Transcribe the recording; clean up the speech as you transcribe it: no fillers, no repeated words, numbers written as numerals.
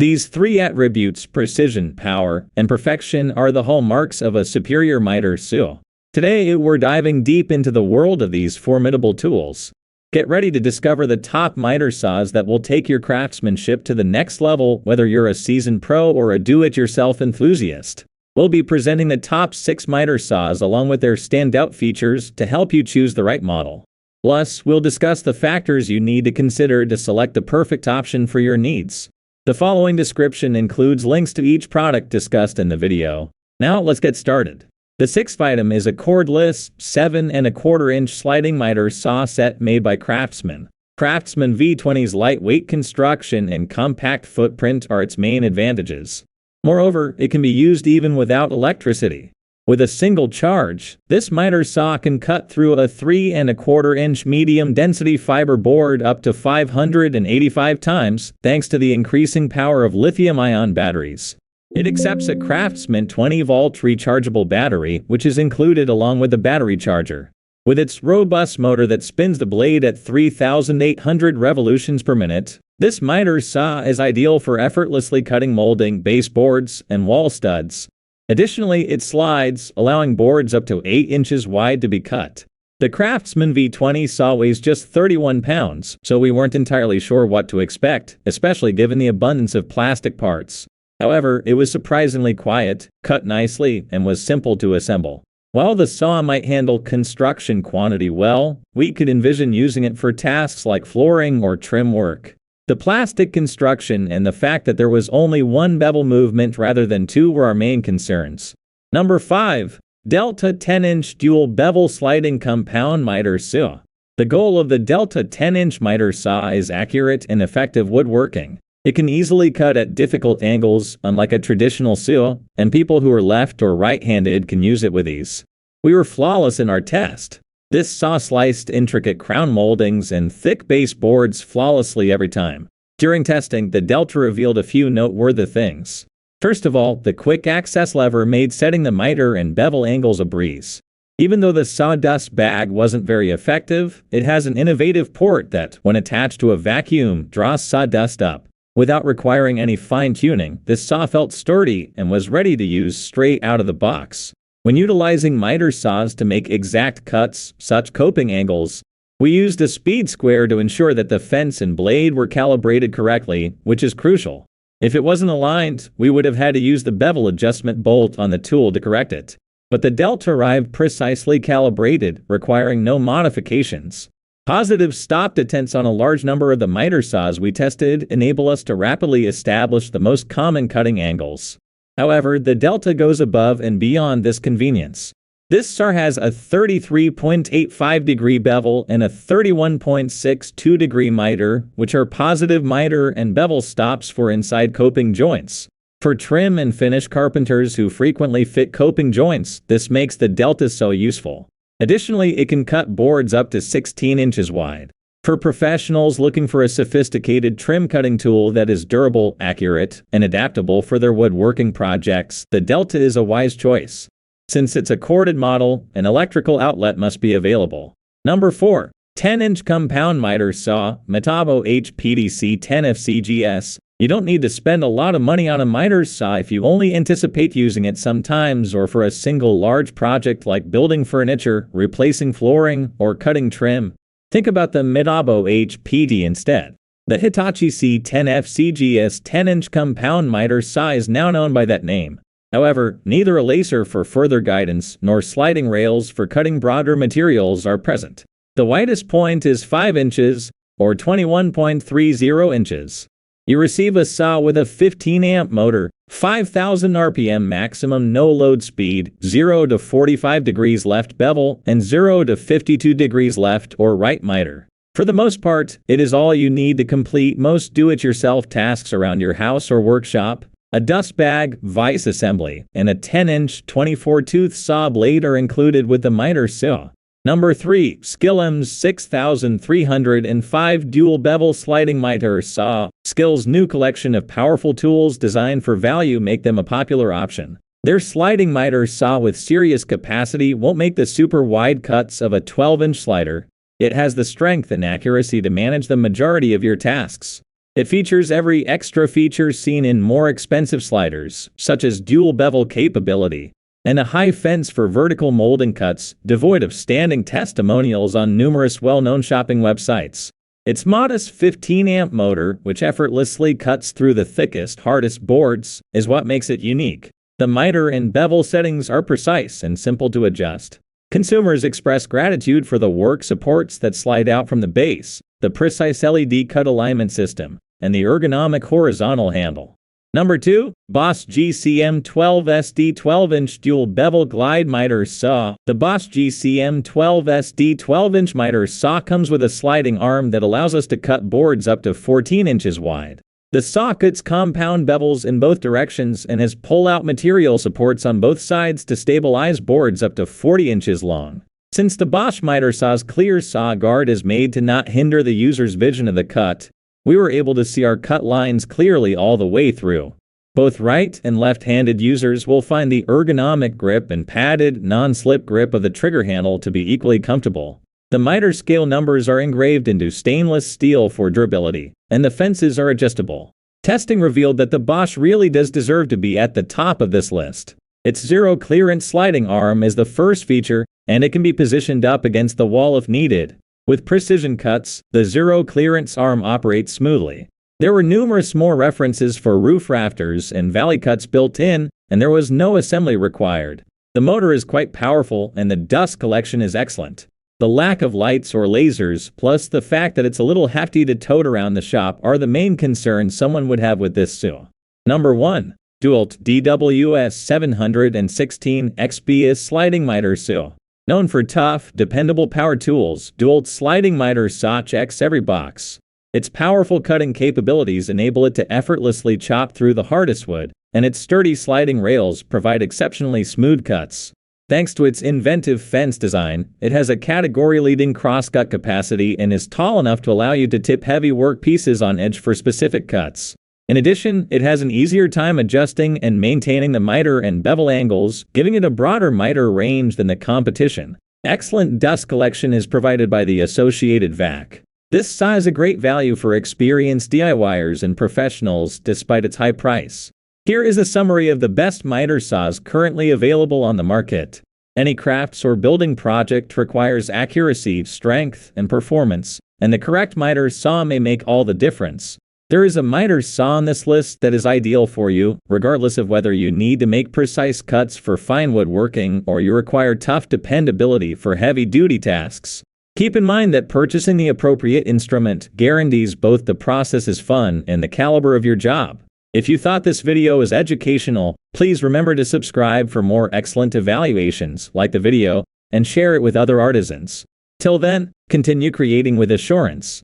These three attributes, precision, power, and perfection, are the hallmarks of a superior miter saw. Today we're diving deep into the world of these formidable tools. Get ready to discover the top miter saws that will take your craftsmanship to the next level, whether you're a seasoned pro or a do-it-yourself enthusiast. We'll be presenting the top 6 miter saws along with their standout features to help you choose the right model. Plus, we'll discuss the factors you need to consider to select the perfect option for your needs. The following description includes links to each product discussed in the video. Now let's get started. The sixth item is a cordless 7¼ sliding miter saw set made by Craftsman. Craftsman V20's lightweight construction and compact footprint are its main advantages. Moreover, it can be used even without electricity. With a single charge, this miter saw can cut through a 3¼ medium-density fiber board up to 585 times, thanks to the increasing power of lithium-ion batteries. It accepts a Craftsman 20-volt rechargeable battery, which is included along with the battery charger. With its robust motor that spins the blade at 3,800 revolutions per minute, this miter saw is ideal for effortlessly cutting molding, baseboards, and wall studs. Additionally, it slides, allowing boards up to 8 inches wide to be cut. The Craftsman V20 saw weighs just 31 pounds, so we weren't entirely sure what to expect, especially given the abundance of plastic parts. However, it was surprisingly quiet, cut nicely, and was simple to assemble. While the saw might handle construction quantity well, we could envision using it for tasks like flooring or trim work. The plastic construction and the fact that there was only one bevel movement rather than 2 were our main concerns. Number 5. Delta 10-inch dual bevel sliding compound miter saw. The goal of the Delta 10-inch miter saw is accurate and effective woodworking. It can easily cut at difficult angles, unlike a traditional saw, and people who are left or right-handed can use it with ease. We were flawless in our test. This saw sliced intricate crown moldings and thick baseboards flawlessly every time. During testing, the Delta revealed a few noteworthy things. First of all, the quick access lever made setting the miter and bevel angles a breeze. Even though the sawdust bag wasn't very effective, it has an innovative port that, when attached to a vacuum, draws sawdust up. Without requiring any fine-tuning, this saw felt sturdy and was ready to use straight out of the box. When utilizing miter saws to make exact cuts, such coping angles, we used a speed square to ensure that the fence and blade were calibrated correctly, which is crucial. If it wasn't aligned, we would have had to use the bevel adjustment bolt on the tool to correct it. But the Delta arrived precisely calibrated, requiring no modifications. Positive stop detents on a large number of the miter saws we tested enable us to rapidly establish the most common cutting angles. However, the Delta goes above and beyond this convenience. This saw has a 33.85-degree bevel and a 31.62-degree miter, which are positive miter and bevel stops for inside coping joints. For trim and finish carpenters who frequently fit coping joints, this makes the Delta so useful. Additionally, it can cut boards up to 16 inches wide. For professionals looking for a sophisticated trim cutting tool that is durable, accurate, and adaptable for their woodworking projects, the Delta is a wise choice. Since it's a corded model, an electrical outlet must be available. Number 4. 10-inch compound miter saw, Metabo HPT C10FCGS. You don't need to spend a lot of money on a miter saw if you only anticipate using it sometimes or for a single large project like building furniture, replacing flooring, or cutting trim. Think about the Metabo HPT instead. The Hitachi C10FCGS 10-inch compound miter saw is now known by that name. However, neither a lacer for further guidance nor sliding rails for cutting broader materials are present. The widest point is 5 inches, or 21.30 inches. You receive a saw with a 15-amp motor, 5,000 RPM maximum no-load speed, 0 to 45 degrees left bevel, and 0 to 52 degrees left or right miter. For the most part, it is all you need to complete most do-it-yourself tasks around your house or workshop. A dust bag, vise assembly, and a 10-inch 24-tooth saw blade are included with the miter saw. Number 3. Skil MS6305 Dual Bevel Sliding Miter Saw. Skil's new collection of powerful tools designed for value make them a popular option. Their sliding miter saw with serious capacity won't make the super wide cuts of a 12-inch slider. It has the strength and accuracy to manage the majority of your tasks. It features every extra feature seen in more expensive sliders, such as dual bevel capability, and a high fence for vertical molding cuts, devoid of standing testimonials on numerous well-known shopping websites. Its modest 15-amp motor, which effortlessly cuts through the thickest, hardest boards, is what makes it unique. The miter and bevel settings are precise and simple to adjust. Consumers express gratitude for the work supports that slide out from the base, the precise LED cut alignment system, and the ergonomic horizontal handle. Number 2. Bosch GCM12SD 12-inch Dual Bevel Glide Miter Saw. The Bosch GCM12SD 12-inch miter saw comes with a sliding arm that allows us to cut boards up to 14 inches wide. The saw cuts compound bevels in both directions and has pull-out material supports on both sides to stabilize boards up to 40 inches long. Since the Bosch miter saw's clear saw guard is made to not hinder the user's vision of the cut, we were able to see our cut lines clearly all the way through. Both right and left-handed users will find the ergonomic grip and padded, non-slip grip of the trigger handle to be equally comfortable. The miter scale numbers are engraved into stainless steel for durability, and the fences are adjustable. Testing revealed that the Bosch really does deserve to be at the top of this list. Its zero-clearance sliding arm is the first feature, and it can be positioned up against the wall if needed. With precision cuts, the zero-clearance arm operates smoothly. There were numerous more references for roof rafters and valley cuts built in, and there was no assembly required. The motor is quite powerful, and the dust collection is excellent. The lack of lights or lasers, plus the fact that it's a little hefty to tote around the shop, are the main concerns someone would have with this saw. Number 1. DeWalt DWS716XPS Sliding Miter Saw. Known for tough, dependable power tools, DeWalt's sliding miter saw checks every box. Its powerful cutting capabilities enable it to effortlessly chop through the hardest wood, and its sturdy sliding rails provide exceptionally smooth cuts. Thanks to its inventive fence design, it has a category-leading cross-cut capacity and is tall enough to allow you to tip heavy work pieces on edge for specific cuts. In addition, it has an easier time adjusting and maintaining the miter and bevel angles, giving it a broader miter range than the competition. Excellent dust collection is provided by the associated vac. This saw is a great value for experienced DIYers and professionals despite its high price. Here is a summary of the best miter saws currently available on the market. Any crafts or building project requires accuracy, strength, and performance, and the correct miter saw may make all the difference. There is a miter saw on this list that is ideal for you, regardless of whether you need to make precise cuts for fine woodworking or you require tough dependability for heavy-duty tasks. Keep in mind that purchasing the appropriate instrument guarantees both the process is fun and the caliber of your job. If you thought this video was educational, please remember to subscribe for more excellent evaluations, like the video, and share it with other artisans. Till then, continue creating with assurance.